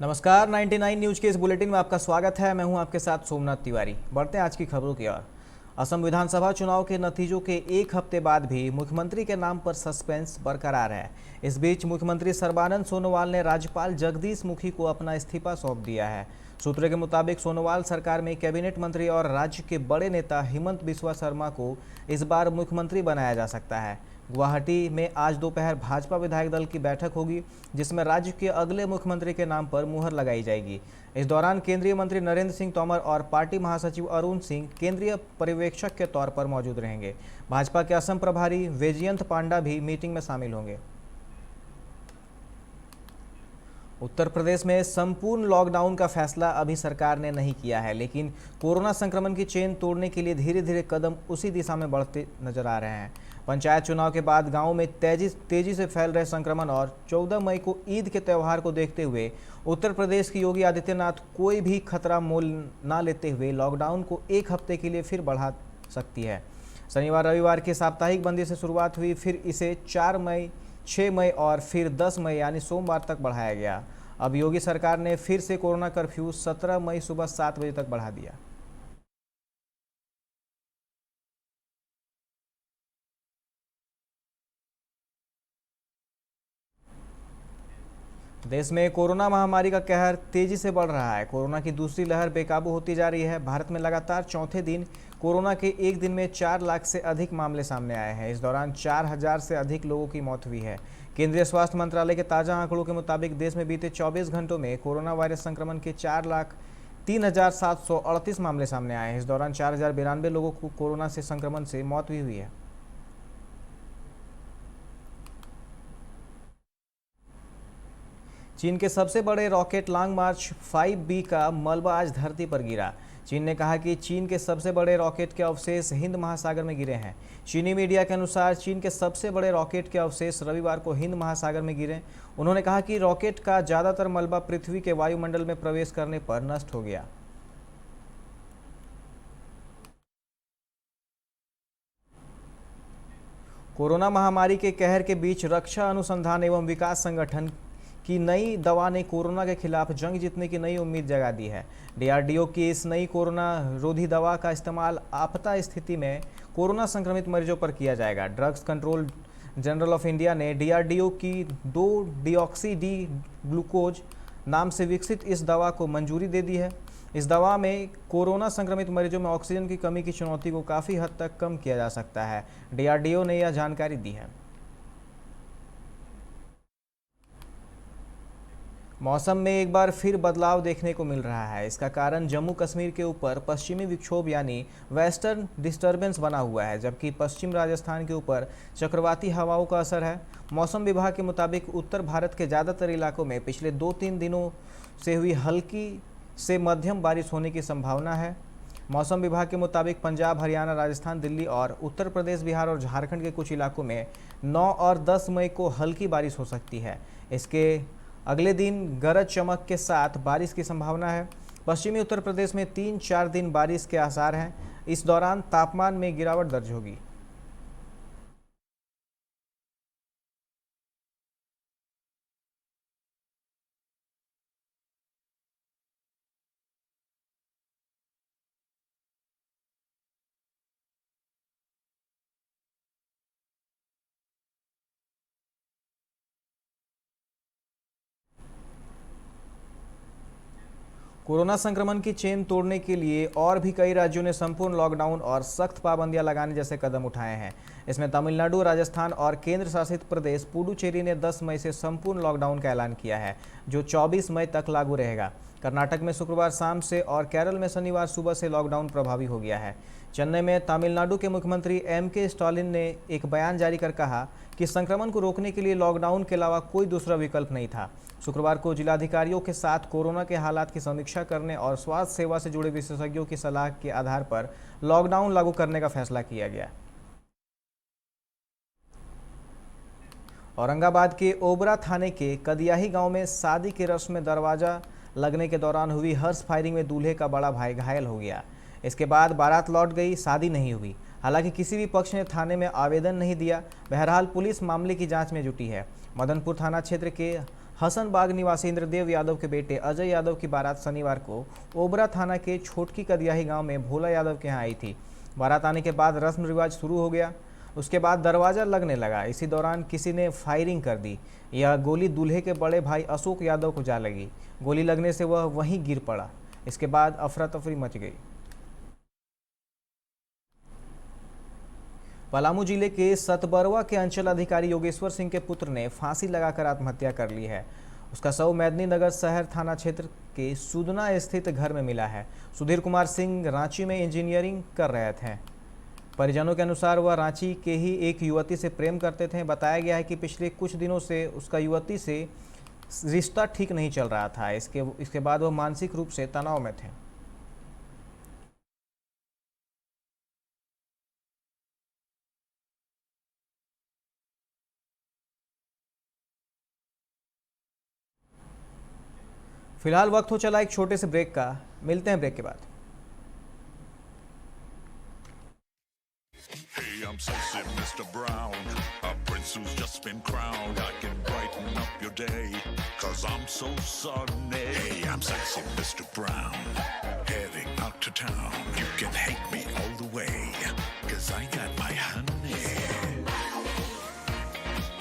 नमस्कार, 99 न्यूज के इस बुलेटिन में आपका स्वागत है। मैं हूं आपके साथ सोमनाथ तिवारी। बढ़ते हैं आज की खबरों की ओर। असम विधानसभा चुनाव के नतीजों के एक हफ्ते बाद भी मुख्यमंत्री के नाम पर सस्पेंस बरकरार है। इस बीच मुख्यमंत्री सर्बानंद सोनोवाल ने राज्यपाल जगदीश मुखी को अपना इस्तीफा सौंप दिया है। सूत्रों के मुताबिक सोनोवाल सरकार में कैबिनेट मंत्री और राज्य के बड़े नेता हिमंत बिस्वा शर्मा को इस बार मुख्यमंत्री बनाया जा सकता है। गुवाहाटी में आज दोपहर भाजपा विधायक दल की बैठक होगी, जिसमें राज्य के अगले मुख्यमंत्री के नाम पर मुहर लगाई जाएगी। इस दौरान केंद्रीय मंत्री नरेंद्र सिंह तोमर और पार्टी महासचिव अरुण सिंह केंद्रीय पर्यवेक्षक के तौर पर मौजूद रहेंगे। भाजपा के असम प्रभारी वैजयंत पांडा भी मीटिंग में शामिल होंगे। उत्तर प्रदेश में संपूर्ण लॉकडाउन का फैसला अभी सरकार ने नहीं किया है, लेकिन कोरोना संक्रमण की चेन तोड़ने के लिए धीरे धीरे कदम उसी दिशा में बढ़ते नजर आ रहे हैं। पंचायत चुनाव के बाद गांव में तेजी से फैल रहे संक्रमण और 14 मई को ईद के त्यौहार को देखते हुए उत्तर प्रदेश की योगी आदित्यनाथ कोई भी खतरा मोल न लेते हुए लॉकडाउन को एक हफ्ते के लिए फिर बढ़ा सकती है। शनिवार रविवार की साप्ताहिक बंदी से शुरुआत हुई, फिर इसे 4 मई, 6 मई और फिर 10 मई यानी सोमवार तक बढ़ाया गया। अब योगी सरकार ने फिर से कोरोना कर्फ्यू 17 मई सुबह 7 बजे तक बढ़ा दिया। देश में कोरोना महामारी का कहर तेजी से बढ़ रहा है। कोरोना की दूसरी लहर बेकाबू होती जा रही है। भारत में लगातार चौथे दिन कोरोना के एक दिन में 4 लाख से अधिक मामले सामने आए हैं। इस दौरान 4000 से अधिक लोगों की मौत हुई है। केंद्रीय स्वास्थ्य मंत्रालय के ताज़ा आंकड़ों के मुताबिक देश में बीते 24 घंटों में कोरोना वायरस संक्रमण के 4,03,738 मामले सामने आए हैं। इस दौरान 4092 लोगों को कोरोना से संक्रमण से मौत भी हुई है। चीन के सबसे बड़े रॉकेट लॉन्ग मार्च 5B का मलबा आज धरती पर गिरा। चीन ने कहा कि चीन के सबसे बड़े रॉकेट के अवशेष हिंद महासागर में गिरे हैं। चीनी मीडिया के अनुसार चीन के सबसे बड़े रॉकेट के अवशेष रविवार को हिंद महासागर में गिरे। उन्होंने कहा कि रॉकेट का ज़्यादातर मलबा पृथ्वी के वायुमंडल में प्रवेश करने पर नष्ट हो गया। कोरोना महामारी के कहर के बीच रक्षा अनुसंधान एवं विकास संगठन की नई दवा ने कोरोना के खिलाफ जंग जीतने की नई उम्मीद जगा दी है। DRDO की इस नई कोरोना रोधी दवा का इस्तेमाल आपात स्थिति में कोरोना संक्रमित मरीजों पर किया जाएगा। Drugs control general of India ने DRDO की 2-डिऑक्सी डी ग्लूकोज नाम से विकसित इस दवा को मंजूरी दे दी है। इस दवा में कोरोना संक्रमित मरीजों में ऑक्सीजन की कमी की चुनौती को काफ़ी हद तक कम किया जा सकता है। DRDO ने यह जानकारी दी है। मौसम में एक बार फिर बदलाव देखने को मिल रहा है। इसका कारण जम्मू कश्मीर के ऊपर पश्चिमी विक्षोभ यानी वेस्टर्न डिस्टर्बेंस बना हुआ है, जबकि पश्चिम राजस्थान के ऊपर चक्रवाती हवाओं का असर है। मौसम विभाग के मुताबिक उत्तर भारत के ज़्यादातर इलाकों में पिछले 2-3 दिनों से हुई हल्की से मध्यम बारिश होने की संभावना है। मौसम विभाग के मुताबिक पंजाब, हरियाणा, राजस्थान, दिल्ली और उत्तर प्रदेश, बिहार और झारखंड के कुछ इलाकों में 9 और 10 मई को हल्की बारिश हो सकती है। इसके अगले दिन गरज चमक के साथ बारिश की संभावना है। पश्चिमी उत्तर प्रदेश में 3-4 दिन बारिश के आसार हैं। इस दौरान तापमान में गिरावट दर्ज होगी। कोरोना संक्रमण की चेन तोड़ने के लिए और भी कई राज्यों ने संपूर्ण लॉकडाउन और सख्त पाबंदियां लगाने जैसे कदम उठाए हैं। इसमें तमिलनाडु, राजस्थान और केंद्र शासित प्रदेश पुडुचेरी ने 10 मई से संपूर्ण लॉकडाउन का ऐलान किया है, जो 24 मई तक लागू रहेगा। कर्नाटक में शुक्रवार शाम से और केरल में शनिवार सुबह से लॉकडाउन प्रभावी हो गया है। चेन्नई में तमिलनाडु के मुख्यमंत्री MK स्टालिन ने एक बयान जारी कर कहा कि संक्रमण को रोकने के लिए लॉकडाउन के अलावा कोई दूसरा विकल्प नहीं था। शुक्रवार को जिलाधिकारियों के साथ कोरोना के हालात की समीक्षा करने और स्वास्थ्य सेवा से जुड़े विशेषज्ञों की सलाह के आधार पर लॉकडाउन लागू करने का फैसला किया गया। औरंगाबाद के ओबरा थाने के कदियाही गांव में शादी की रस्म में दरवाजा लगने के दौरान हुई हर्ष फायरिंग में दूल्हे का बड़ा भाई घायल हो गया। इसके बाद बारात लौट गई, शादी नहीं हुई। हालांकि किसी भी पक्ष ने थाने में आवेदन नहीं दिया। बहरहाल पुलिस मामले की जांच में जुटी है। मदनपुर थाना क्षेत्र के हसनबाग निवासी इंद्रदेव यादव के बेटे अजय यादव की बारात शनिवार को ओबरा थाना के छोटकी कदियाही गांव में भोला यादव के यहाँ आई थी। बारात आने के बाद रस्म रिवाज शुरू हो गया। उसके बाद दरवाज़ा लगने लगा। इसी दौरान किसी ने फायरिंग कर दी। यह गोली दूल्हे के बड़े भाई अशोक यादव को जा लगी। गोली लगने से वह वहीं गिर पड़ा। इसके बाद अफरा तफरी मच गई। पलामू जिले के सतबरवा के अंचल अधिकारी योगेश्वर सिंह के पुत्र ने फांसी लगाकर आत्महत्या कर ली है। उसका शव मेदिनीनगर शहर थाना क्षेत्र के सुदना स्थित घर में मिला है। सुधीर कुमार सिंह रांची में इंजीनियरिंग कर रहे थे। परिजनों के अनुसार वह रांची के ही एक युवती से प्रेम करते थे। बताया गया है कि पिछले कुछ दिनों से उसका युवती से रिश्ता ठीक नहीं चल रहा था। इसके बाद वह मानसिक रूप से तनाव में थे। फिलहाल वक्त हो चला एक छोटे से ब्रेक का। मिलते हैं ब्रेक के बाद। Hey, I'm sexy Mr. Brown, a prince who's just been crowned. I can brighten up your day, 'cause I'm so sunny. Hey, I'm sexy Mr. Brown, heading out to town. You can hate me all the way, 'cause I got my honey.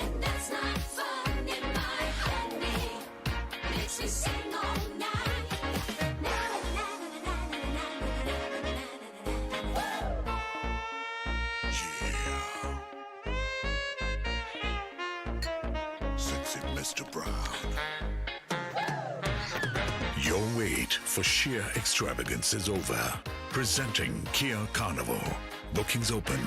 And that's not funny, my honey. Makes me sing all night. Na na na na na na na na na na. Yeah, sexy Mr. Brown. Your wait for sheer extravagance is over. Presenting Kia Carnival. Bookings open.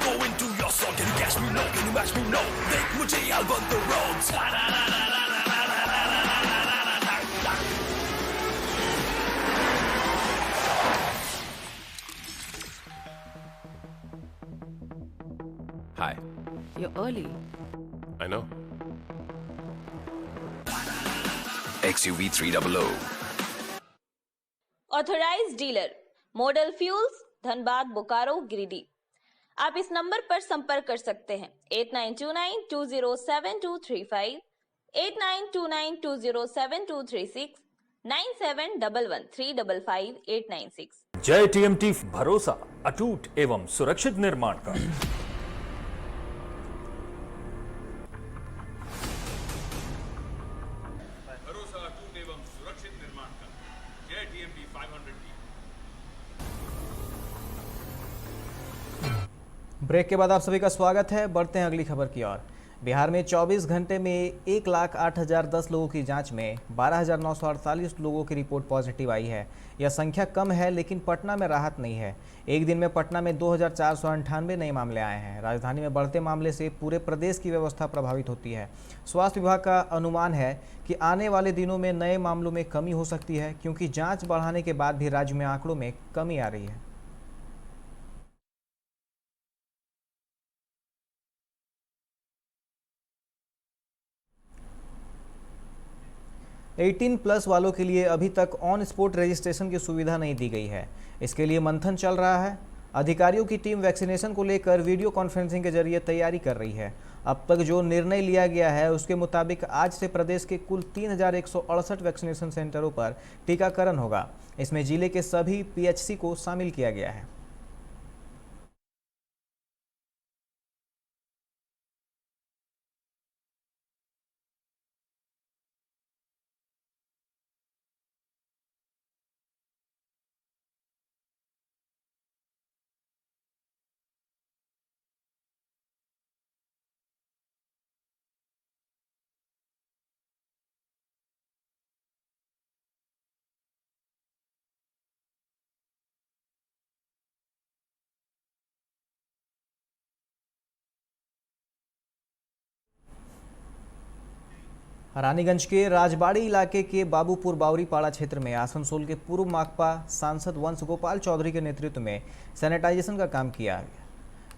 Go into your song, can you catch me? No, can you match me? No, देख मुझे I'll burn the roads. Hi. You're early. I know. XUV 300. Authorised dealer model fuels Dhanbad Bokaro Giridih. आप इस number पर संपर्क कर सकते हैं 8929207235, 8929207236, 9711355896। जय टीएमटी, भरोसा अटूट एवं सुरक्षित निर्माण का। भरोसा अटूट एवं सुरक्षित निर्माण का। जय टीएमटी 500 टी। ब्रेक के बाद आप सभी का स्वागत है। बढ़ते हैं अगली खबर की ओर। बिहार में 24 घंटे में 1,08,010 लोगों की जांच में 12,948 लोगों की रिपोर्ट पॉजिटिव आई है। यह संख्या कम है, लेकिन पटना में राहत नहीं है। एक दिन में पटना में 2,498 नए मामले आए हैं। राजधानी में बढ़ते मामले से पूरे प्रदेश की व्यवस्था प्रभावित होती है। स्वास्थ्य विभाग का अनुमान है कि आने वाले दिनों में नए मामलों में कमी हो सकती है, क्योंकि जाँच बढ़ाने के बाद भी राज्य में आंकड़ों में कमी आ रही है। 18+ वालों के लिए अभी तक ऑन स्पॉट रजिस्ट्रेशन की सुविधा नहीं दी गई है। इसके लिए मंथन चल रहा है। अधिकारियों की टीम वैक्सीनेशन को लेकर वीडियो कॉन्फ्रेंसिंग के जरिए तैयारी कर रही है। अब तक जो निर्णय लिया गया है उसके मुताबिक आज से प्रदेश के कुल 3,168 वैक्सीनेशन सेंटरों पर टीकाकरण होगा। इसमें जिले के सभी पीएचसी को शामिल किया गया है। रानीगंज के राजबाड़ी इलाके के बाबूपुर बावरीपाड़ा क्षेत्र में आसनसोल के पूर्व माकपा सांसद वंश गोपाल चौधरी के नेतृत्व में सैनिटाइजेशन का काम किया गया।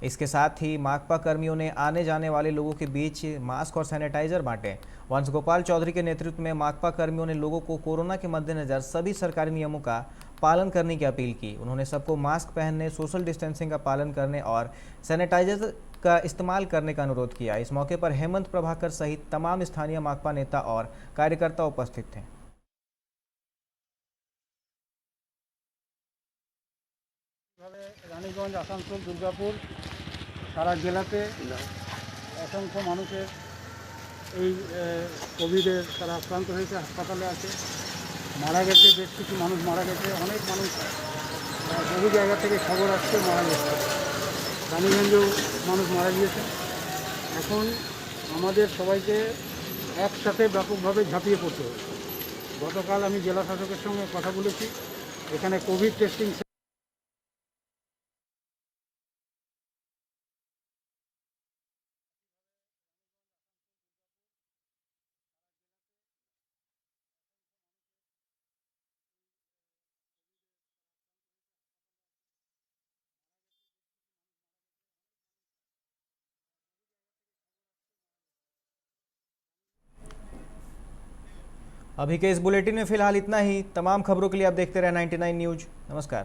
इसके साथ ही माकपा कर्मियों ने आने जाने वाले लोगों के बीच मास्क और सैनिटाइजर बांटे। वंश गोपाल चौधरी के नेतृत्व में माकपा कर्मियों ने लोगों को कोरोना के मद्देनजर सभी सरकारी नियमों का पालन करने की अपील की। उन्होंने सबको मास्क पहनने, सोशल डिस्टेंसिंग का पालन करने और सैनिटाइजर का इस्तेमाल करने का अनुरोध किया। इस मौके पर हेमंत प्रभाकर सहित तमाम स्थानीय माकपा नेता और कार्यकर्ता उपस्थित थे। রানীগঞ্জ, আসানসোল, দুর্গাপুর সারা জেলাতে অসংখ্য মানুষের এই কোভিডের তারা আক্রান্ত হয়েছে, হাসপাতালে আছে, মারা গেছে, বেশ কিছু মানুষ মারা গেছে, অনেক মানুষ বহু জায়গা থেকে খবর আসছে মারা গেছে, রানীগঞ্জেও মানুষ মারা গিয়েছে। এখন আমাদের সবাইকে একসাথে ব্যাপকভাবে ঝাঁপিয়ে পড়তে হবে। গতকাল আমি জেলা শাসকের সঙ্গে কথা বলেছি, এখানে কোভিড টেস্টিং अभी के इस बुलेटिन में फिलहाल इतना ही। तमाम खबरों के लिए आप देखते रहे 99 न्यूज। नमस्कार।